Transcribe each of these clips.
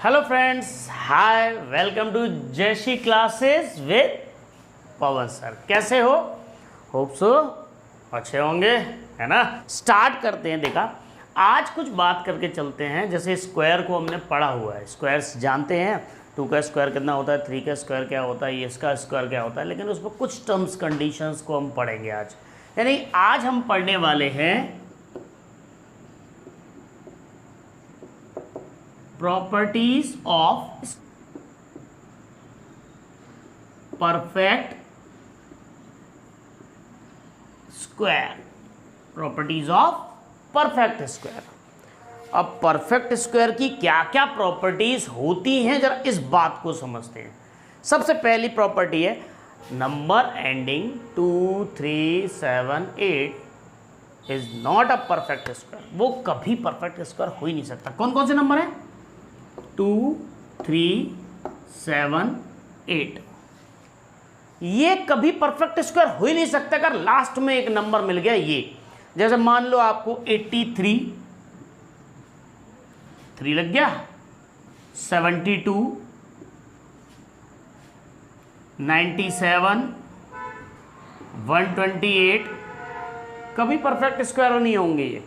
Hello friends, hi, welcome to Jayshree classes with Pawan sir. कैसे हो? Hope so अच्छे होंगे, है ना। स्टार्ट करते हैं। देखा, आज कुछ बात करके चलते हैं। जैसे स्क्वायर को हमने पढ़ा हुआ है, स्क्वायर्स जानते हैं। 2 का स्क्वायर कितना होता है, 3 का स्क्वायर क्या होता है, इसका स्क्वायर क्या होता है, लेकिन उसमें कुछ टर्म्स कंडीशंस को हम पढ़ेंगे आज। यानी आज हम पढ़ने वाले हैं properties of perfect square. Properties of perfect square. अब परफेक्ट स्क्वायर की क्या क्या प्रॉपर्टीज होती हैं, जरा इस बात को समझते हैं। सबसे पहली प्रॉपर्टी है number ending 2, 3, 7, 8 is not a perfect square. वो कभी परफेक्ट स्क्वायर हो ही नहीं सकता। कौन कौन से नंबर है? 2, 3, 7, 8। ये कभी परफेक्ट स्क्वायर हो ही नहीं सकता अगर लास्ट में एक नंबर मिल गया। ये जैसे मान लो आपको 83, 3 लग गया, 72, 97, 128, कभी परफेक्ट स्क्वायर नहीं होंगे ये।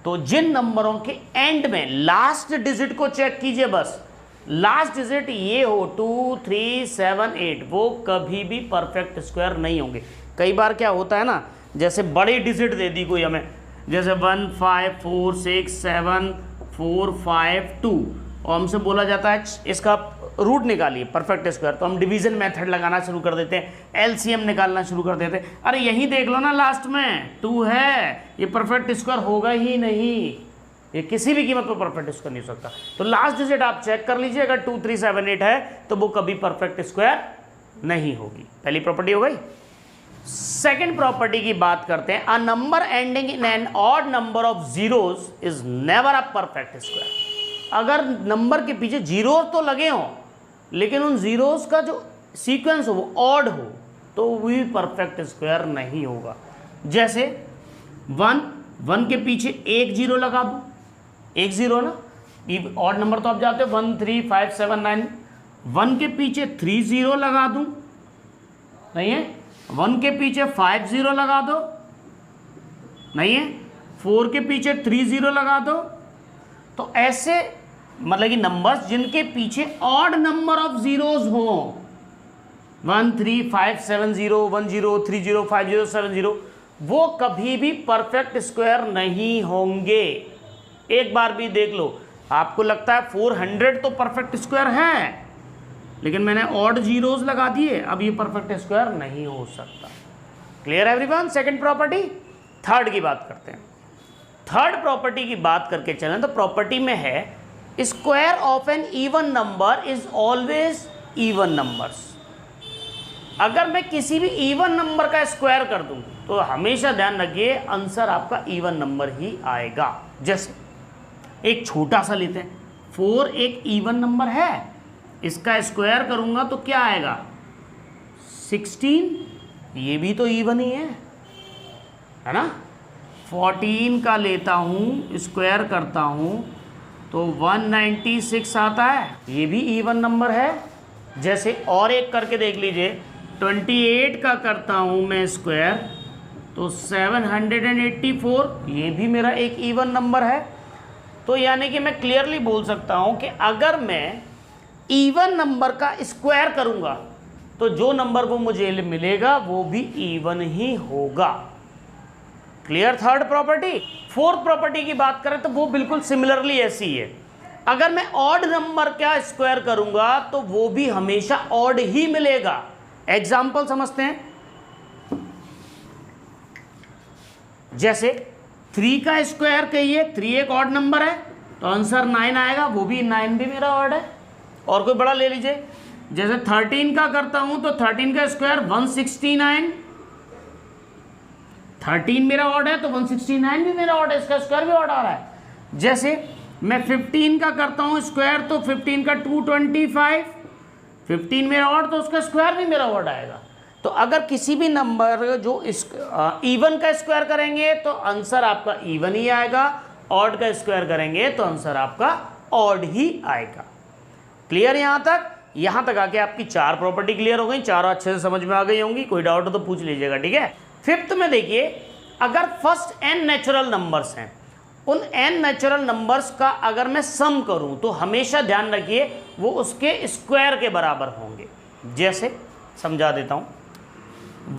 तो जिन नंबरों के एंड में लास्ट डिजिट को चेक कीजिए, बस लास्ट डिजिट ये हो 2, 3, 7, 8, वो कभी भी परफेक्ट स्क्वायर नहीं होंगे। कई बार क्या होता है ना, जैसे बड़ी डिजिट दे दी कोई हमें, जैसे 1, 5, 4, 6, 7, 4, 5, 2, और हमसे बोला जाता है इसका रूट निकालिए परफेक्ट स्क्वायर। तो हम डिवीजन मेथड लगाना शुरू कर देते हैं, एलसीएम निकालना शुरू कर देते हैं। अरे यही देख लो ना, लास्ट में 2 है, ये परफेक्ट स्क्वायर होगा ही नहीं। ये किसी भी कीमत पर परफेक्ट स्क्वायर नहीं हो सकता। तो लास्ट डिजिट आप चेक कर लीजिए, अगर 2, 3, 7, 8 है तो वो कभी परफेक्ट स्क्वायर नहीं होगी। पहली प्रॉपर्टी हो गई। सेकेंड प्रॉपर्टी की बात करते हैं। A number ending in an odd number of zeros is never a perfect square. अगर नंबर के पीछे जीरो तो लगे हों, लेकिन उन जीरोस का जो सीक्वेंस हो वो ऑड हो, तो वो भी परफेक्ट स्क्वायर नहीं होगा। जैसे 1 के पीछे एक जीरो लगा दूं, एक जीरो ना, ये ऑड नंबर तो आप जानते हो 1, 3, 5, 7, 9। 1 के पीछे 3 जीरो लगा दूं, नहीं है। 1 के पीछे 5 जीरो लगा दो, नहीं है। 4 के पीछे 3 जीरो लगा दो। तो ऐसे मतलब कि नंबर्स जिनके पीछे ऑड नंबर ऑफ जीरोस हो, 1, 3, 5, 7, 0, 1, 0, 3, 0, 5, 0, 7, 0, वो कभी भी परफेक्ट स्क्वायर नहीं होंगे। एक बार भी देख लो, आपको लगता है 400 तो परफेक्ट स्क्वायर है, लेकिन मैंने ऑड जीरोस लगा दिए, अब ये परफेक्ट स्क्वायर नहीं हो सकता। Clear everyone? Second property. Third की बात करते हैं। थर्ड प्रॉपर्टी की बात करके चलें तो प्रॉपर्टी में है square of an even number is always even numbers. अगर मैं किसी भी इवन नंबर का स्क्वायर कर दूं तो हमेशा ध्यान रखिए आंसर आपका इवन नंबर ही आएगा। जैसे एक छोटा सा लेते हैं, 4 एक इवन नंबर है, इसका स्क्वायर करूंगा तो क्या आएगा? 16, ये भी तो इवन ही है ना। 14 का लेता हूं, स्क्वायर करता हूं तो 196 आता है, ये भी इवन नंबर है। जैसे और एक करके देख लीजिए, 28 का करता हूं मैं स्क्वायर तो 784, ये भी मेरा एक इवन नंबर है। तो यानी कि मैं क्लियरली बोल सकता हूं कि अगर मैं इवन नंबर का स्क्वायर करूंगा तो जो नंबर वो मुझे मिलेगा वो भी इवन ही होगा। Clear? Third property. Fourth property की बात करें तो वो बिल्कुल सिमिलरली ऐसी है। अगर मैं ऑड नंबर का स्क्वायर करूंगा तो वो भी हमेशा ऑड ही मिलेगा। एग्जाम्पल समझते हैं। जैसे 3 का स्क्वायर कहिए, 3 एक ऑड नंबर है तो आंसर 9 आएगा, वो भी 9 भी मेरा ऑड है। और कोई बड़ा ले लीजिए, जैसे 13 का करता हूं तो 13 का स्क्वायर 169, 13 मेरा ऑड है तो 169 भी मेरा ऑड है, इसका स्क्वायर भी ऑड आ रहा है। जैसे मैं 15 का करता हूं स्क्वायर तो 15 का 225, 15 मेरा ऑड तो उसका स्क्वायर भी मेरा ऑड आएगा। तो अगर किसी भी नंबर जो इवन का स्क्वायर करेंगे तो आंसर आपका इवन ही आएगा, ऑड का स्क्वायर करेंगे तो आंसर आपका ऑड ही आएगा। क्लियर यहाँ तक? यहाँ तक आके आपकी 4 प्रॉपर्टी क्लियर हो गई, चारों अच्छे से समझ में आ गई होंगी। कोई डाउट हो तो पूछ लीजिएगा, ठीक है। फिफ्थ में देखिए, अगर फर्स्ट n नेचुरल नंबर्स हैं, उन n नेचुरल नंबर्स का अगर मैं सम करूं तो हमेशा ध्यान रखिए वो उसके स्क्वायर के बराबर होंगे। जैसे समझा देता हूं,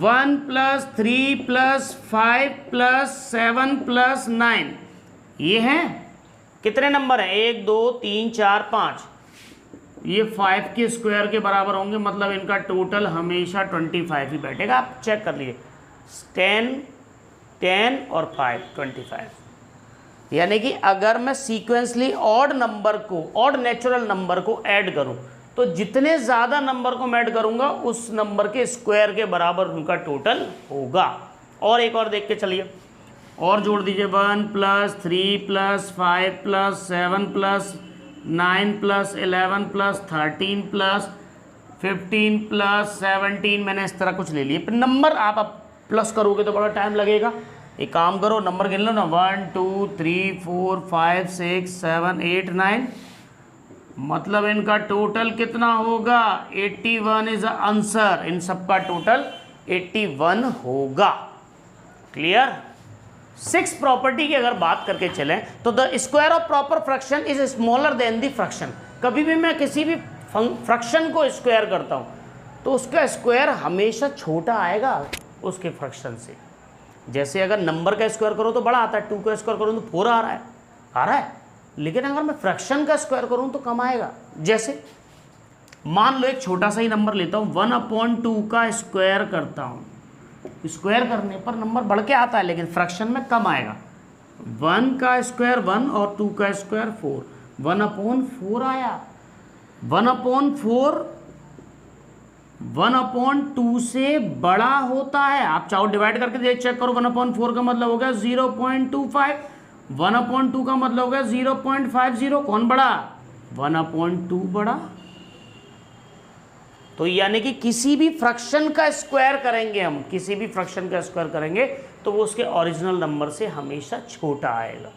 1 + 3 + 5 + 7 + 9, ये हैं कितने नंबर हैं? 1 2 3 4 5, ये 5 के स्क्वायर के बराबर होंगे, मतलब इनका टोटल हमेशा 25 ही बैठेगा। आप चेक कर लीजिए, 10 और 5 25। यानी कि अगर मैं सीक्वेंसली ऑड नंबर को, ऑड नेचुरल नंबर को ऐड करूं तो जितने ज़्यादा नंबर को मैं ऐड करूंगा उस नंबर के स्क्वायर के बराबर उनका टोटल होगा। और एक और देख के चलिए, और जोड़ दीजिए, 1 + 3 + 5 + 7 + 9 + 11 + 13 + 15 + 17, मैंने इस तरह कुछ ले लिए। फिर नंबर आप प्लस करोगे तो बड़ा टाइम लगेगा। एक काम करो, नंबर गिन लो ना, 1 2 3 4 5 6 7 8 9, मतलब इनका टोटल कितना होगा? 81 इज आंसर। इन सब का टोटल 81 होगा। क्लियर? 6 प्रॉपर्टी की अगर बात करके चलें तो the square of proper fraction is smaller than the fraction. कभी भी मैं किसी भी फ्रैक्शन को स्क्वायर करता हूं तो उसका स्क्वायर हमेशा छोटा आएगा उसके फ्रैक्शन से। जैसे अगर नंबर का स्क्वायर करो तो बड़ा आता है, 2 का स्क्वायर करो तो 4 आ रहा है, लेकिन अगर मैं फ्रैक्शन का स्क्वायर करूं तो कम आएगा। जैसे मान लो एक छोटा सा ही नंबर लेता हूं, 1/2 का स्क्वायर करता हूं, स्क्वायर करने पर नंबर बढ़ के आता है लेकिन फ्रैक्शन में कम आएगा। 1 का स्क्वायर 1 और 2 का स्क्वायर 4, 1/4 आया। 1/4 1/2 से बड़ा होता है। आप चाहो डिवाइड करके चेक करो, 1/4 का मतलब हो गया 0.25, 1/2 का मतलब हो गया 0.50। कौन बड़ा? 1/2 बड़ा। तो यानी कि किसी भी फ्रैक्शन का स्क्वायर करेंगे, हम किसी भी फ्रैक्शन का स्क्वायर करेंगे तो वो उसके ओरिजिनल नंबर से हमेशा छोटा आएगा।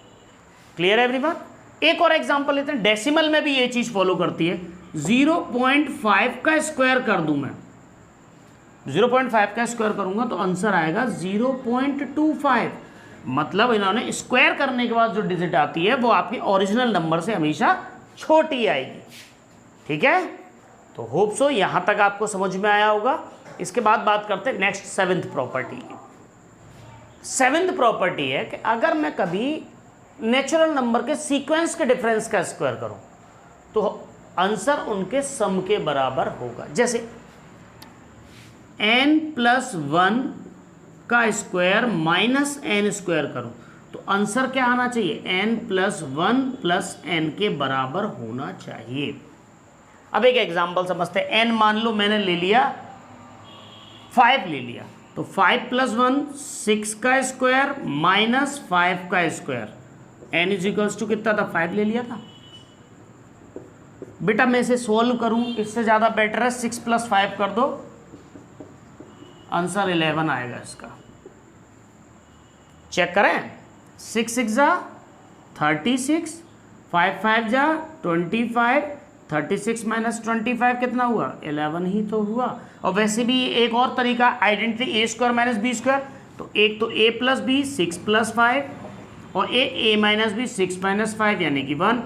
क्लियर है एवरीवन? एक और एग्जांपल लेते हैं, डेसिमल में भी ये चीज फॉलो करती है। 0.5 का स्क्वायर कर दूं मैं, 0.5 का स्क्वायर करूंगा तो आंसर आएगा 0.25। मतलब इन्होंने स्क्वायर करने के बाद जो डिजिट आती है वो आपकी ओरिजिनल नंबर से हमेशा छोटी आएगी। ठीक है, तो होप सो यहां तक आपको समझ में आया होगा। इसके बाद बात करते हैं नेक्स्ट 7th प्रॉपर्टी की। 7th प्रॉपर्टी है कि अगर मैं कभी नेचुरल नंबर के सीक्वेंस के डिफरेंस का स्क्वायर करूं तो आंसर उनके सम के बराबर होगा। जैसे n+1 का स्क्वायर -n² करूं तो आंसर क्या आना चाहिए? n+1 + n के बराबर होना चाहिए। अब एक एग्जांपल समझते हैं। n मान लो मैंने ले लिया 5 ले लिया, तो 5 + 1 6 का स्क्वायर -5 का स्क्वायर, n = कितना था? 5 ले लिया था। बेटा मैं इसे सोल्व करूं, इससे ज़्यादा बेटर है 6 + 5 कर दो, आंसर 11 आएगा इसका। चेक करें, 6 6 जा 36, 5 5 जा 25, 36 - 25 कितना हुआ? 11 ही तो हुआ। और वैसे भी एक और तरीका आइडेंटिटी a² - b², तो एक तो a + b 6 + 5 और a - b 6 - 5 यानी कि 1।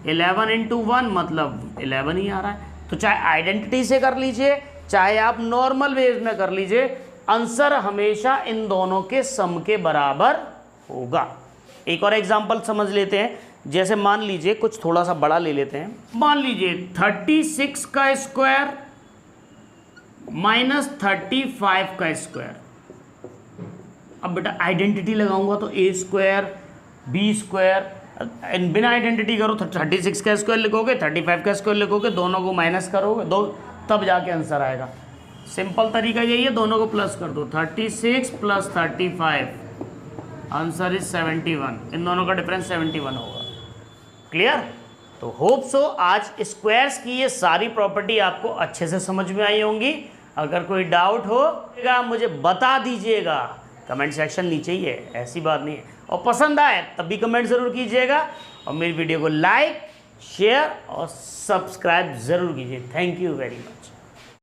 11 × 1 मतलब 11 ही आ रहा है। तो चाहे आइडेंटिटी से कर लीजिए चाहे आप नॉर्मल वेज में कर लीजिए, आंसर हमेशा इन दोनों के सम के बराबर होगा। एक और एग्जांपल समझ लेते हैं। जैसे मान लीजिए कुछ थोड़ा सा बड़ा ले लेते हैं, मान लीजिए 36 का स्क्वायर -35 का स्क्वायर। अब बेटा आइडेंटिटी लगाऊंगा तो a² b², बिना आइडेंटिटी करो तो 36 का स्क्वायर लिखोगे, 35 का स्क्वायर लिखोगे, दोनों को माइनस करोगे दो, तब जाके आंसर आएगा। सिंपल तरीका यही है, दोनों को प्लस कर दो, 36 + 35, आंसर इज 71। इन दोनों का डिफरेंस 71 होगा। क्लियर? तो होप सो आज स्क्वायर्स की ये सारी प्रॉपर्टी आपको अच्छे से समझ में आई होंगी। अगर कोई डाउट हो मुझे बता दीजिएगा, कमेंट सेक्शन नीचे ही है, ऐसी बात नहीं है। और पसंद आए तब भी कमेंट ज़रूर कीजिएगा और मेरी वीडियो को लाइक शेयर और सब्सक्राइब ज़रूर कीजिए। Thank you very much.